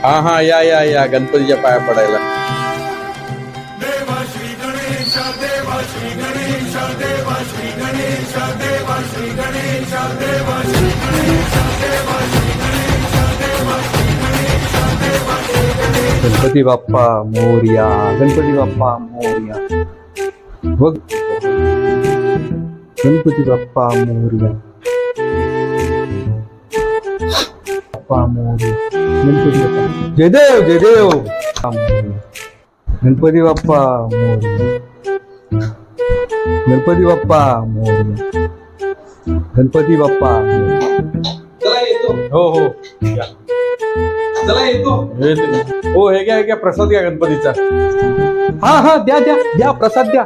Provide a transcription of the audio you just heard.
हा हा, या या या गणपतीच्या पाया पडायला. गणपती बाप्पा मोरया, गणपती बाप्पा मोरया. बघ, गणपती बाप्पा मोरया, बाप्पा मोरया, गणपती बाप्पा जयदेव जयदेव. गणपती बाप्पा मोरया, गणपती बाप्पा मोरया, गणपती बाप्पा मोरया. चला येतो. हो हो या. चला येतो. हो, हे घ्या प्रसाद घ्या गणपतीचा. हा हा, द्या द्या द्या, प्रसाद द्या.